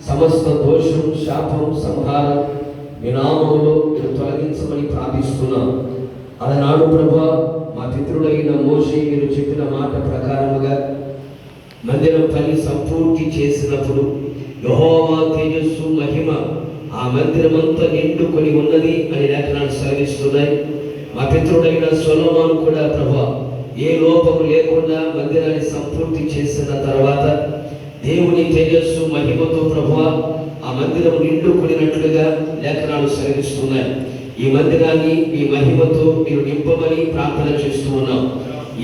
సమస్త దోషం, శాపం, సంహారం మీ నామములో మీరు తొలగించమని ప్రార్థిస్తున్నాం. అలనాడు ప్రభువా, మా పితరుడైన మోషే మీరు చెప్పిన మాట ప్రకారముగా మందిరం పని సంపూర్తి చేసినప్పుడు యెహోవా తేజస్సు, మహిమ ఆ మందిరమంతా నిండుకొని ఉన్నది అని లేఖనాలు సెలవిస్తున్నాయి. మా పితరుడైన సొలొమోను కూడా ప్రభువా ఏ లోపము లేకుండా మందిరాన్ని సంపూర్తి చేసిన తర్వాత దేవుని తేజస్సు, మహిమతో ప్రభువా ఆ మందిరం నిండుకొనినట్లుగా లేఖనాలు సెలవిస్తున్నాయి. ఈ మందిరాన్ని ఈ మహిమతో మీరు నింపమని ప్రార్థన చేస్తూ ఉన్నాం.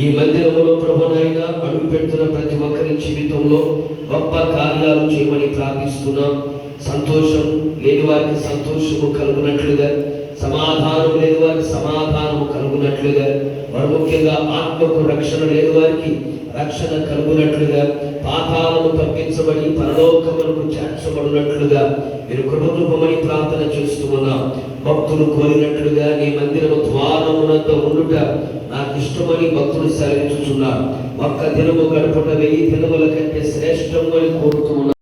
ఈ మందిరములో ప్రభువైనా అడుగు పెడుతున్న ప్రతి ఒక్కరి జీవితంలో గొప్ప కార్యాలు చేయమని ప్రార్థిస్తున్నాం. సంతోషం లేని వారికి సంతోషము కలుగునట్లుగా, సమాధానం లేని వారికి సమాధానము కలుగునట్లుగా, మరి ముఖ్యంగా ఆత్మకు రక్షణ లేని వారికి రక్షణ కలుగునట్లుగా, పాతాళము తప్పించబడి పరలోకములకు చేర్చబడినట్లుగా మీరు కృప చూపమని ప్రార్థన చేస్తూ ఉన్నాం. భక్తులు కోరినట్లుగా నీ మందిరము ద్వారమునందు ఉండుట నాకు ఇష్టమని భక్తులు సెలవించుచున్నారు. ఒక్క దినము గడుపుట 1000 దినముల కంటే శ్రేష్టం అని కోరుతూ ఉన్నారు.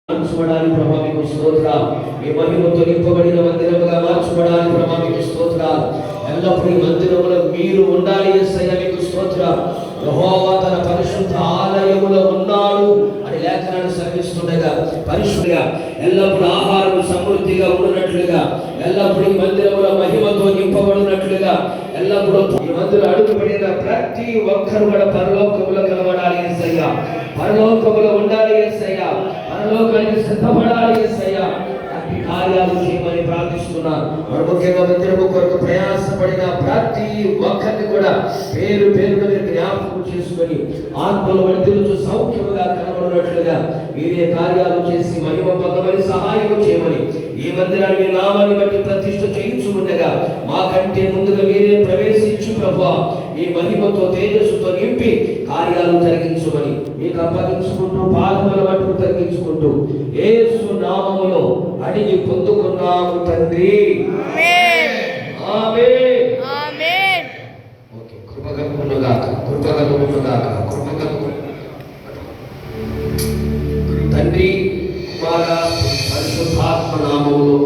మార్చబడాలి ప్రభా, మీకు స్తోత్రాలు. మీ మహిమతో నింపబడిన మందిరముగా మార్చబడాలి ప్రభా, మీకు స్తోత్రాలు. ఎల్లప్పుడూ ఈ మందిరములో మీరు ఉండాలి యేసయ్య, మీకు స్తోత్రాలు. యెహోవా తన పరిశుద్ధ ఆలయములో ఉన్నాడు అని లేఖనాలు సెలవిస్తుండగా పరిశుద్ధిగా ఎల్లప్పుడూ ఆహారం సమృద్ధిగా ఉన్నట్లుగా, ఎల్లప్పుడూ ఈ మందిరములో మహిమతో నింపబడినట్లుగా, ఎల్లప్పుడూ ఈ మందిరం అడుగుపడిన ప్రతి ఒక్కరు కూడా పరలోకములో కలవడాలి యేసయ్య, పరలోకములో ఉండాలి యేసయ్య, పరలోకానికి సిద్ధపడాలి యేసయ్య. అన్ని కార్యాలు చేయమని ప్రార్థిస్తున్నాను. మరి ముఖ్యంగా మందిరము కొరకు ప్రయాసపడిన ప్రతి ఒక్కరిని కూడా పేరు పేరున మీరు జ్ఞాపకం చేసుకొని ఆత్మల వంటిలో సౌఖ్యముగా కనబడినట్లుగా మీరే కార్యాలు చేసి మహిమ పొందమని సహాయం చేయమని, ఈ మందిరాన్ని మీ నామాన్ని బట్టి ప్రతిష్ఠ చేయించు ఉండగా మాకంటే ముందుగా మీరే ప్రవేశించు ప్రభువా, ఈ మహిమతో తేజస్సుతో నింపి కార్యాలు జరిగించమని మీకు అప్పగించుకుంటూ పాదముల మట్టుకు తగ్గించుకుంటూ యేసు నామములో అడిగి పొందుకున్నాము తండ్రి. ఆమేన్. ఆమేన్. ఓకే, కృపగలుగునుగాక, కృపగలుగునుగాక, కృపగలుగును. తండ్రి, కుమార, పరిశుద్ధాత్మ నామములో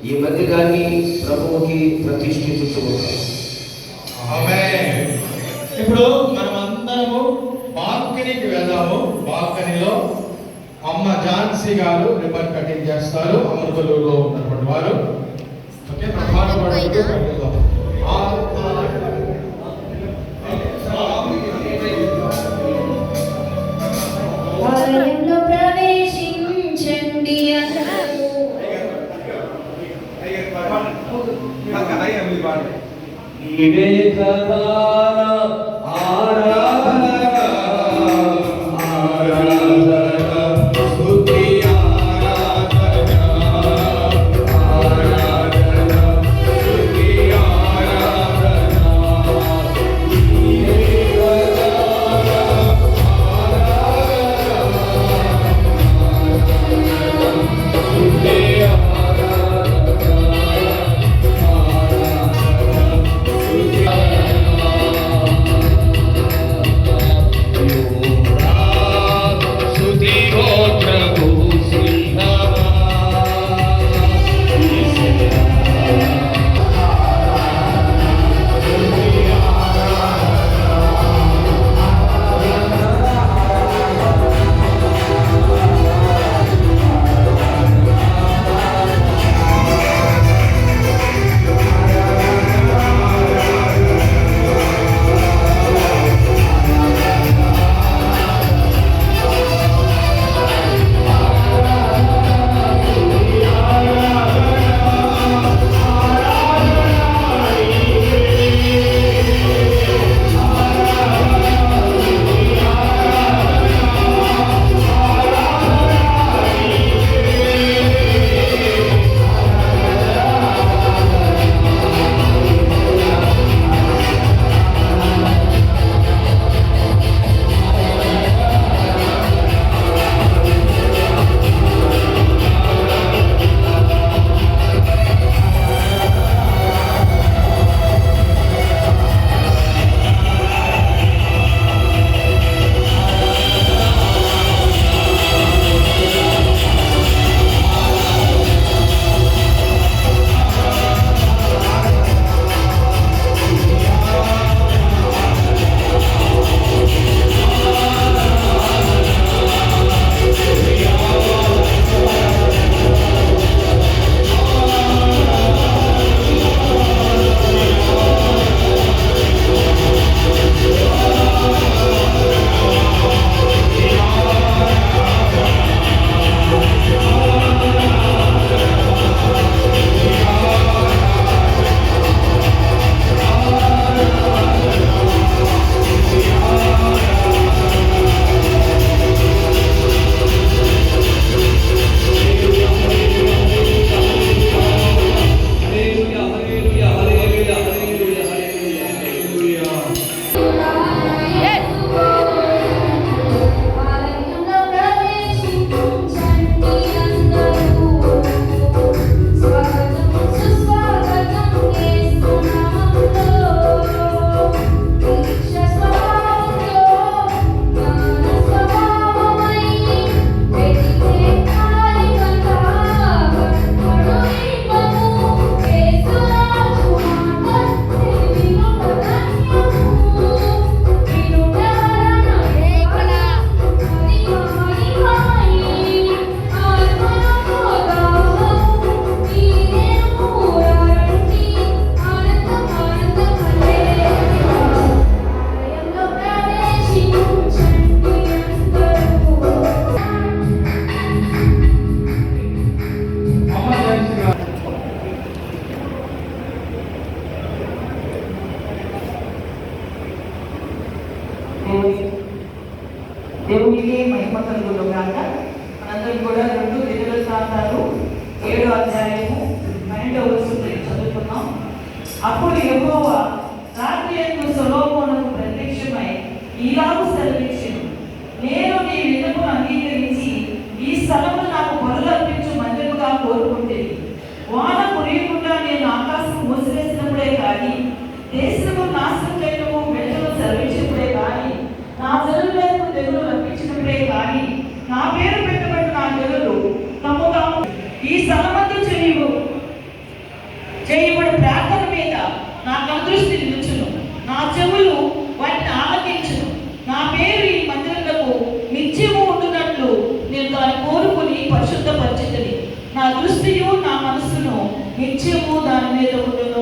ఈ మందిరాన్ని ప్రభువుకి ప్రతిష్ఠించుతున్నాం. ఆమేన్. ఇప్పుడు మనం అందరము బాల్కనీకి వెళ్దాము. బాల్కనీలో అమ్మ ఝాన్సీ గారు రిబన్ కటింగ్ చేస్తారు, అమృతలూరులో ఉన్నటువంటి వారు. ఓకే, ప్రధాన ఆలయంలో ప్రవేశించండి నీవే కదా ఆరాధన, ఆరాధన, స్తుతి ఆరాధన, ఆరాధన, స్తుతి ఆరాధన. నీవే కదా ఆరాధన, స్తుతి ఆరాధన, ఆరాధన, స్తుతి ఆరాధన. దేవునికే మహిమ కలుగును గాక. మనందరం కూడా 2 దినవృత్తాంతాలు 7వ అధ్యాయము 12వ వచనం చదువుకున్నాం. అప్పుడు యెహోవా రాత్రియందు సొలొమోనుకు ప్రత్యక్షమై ఇలాగు సెలవిచ్చెను, నేను నీ విన్నపమును అంగీకరించి ఈ స్థలము నాకు బలులు అర్పించు మందిరముగా కోరుకుంటేని, వాన కురియకుండా నేను ఆకాశం మూసివేసినప్పుడే కానీ, దేశము నాశనం చేయటము వెంటనే సెలవిచ్చినప్పుడే కానీ, నా జనులకు తెగులు రప్పించినప్పుడే కానీ, నా పేరు పెట్టబడిన నా జనులు తమ తాము ఈ స్థలమందు చేయబడి ప్రార్థన మీద నా కనుదృష్టి నిలుచును, నా చెవులు వాటిని ఆలకించును. నా పేరు ఈ మందిరములకు నిత్యము ఉండునట్లు నేను దాన్ని కోరుకుని పరిశుద్ధపరచుకొని, నా దృష్టియు నా మనస్సును నిత్యము దాని మీద ఉండును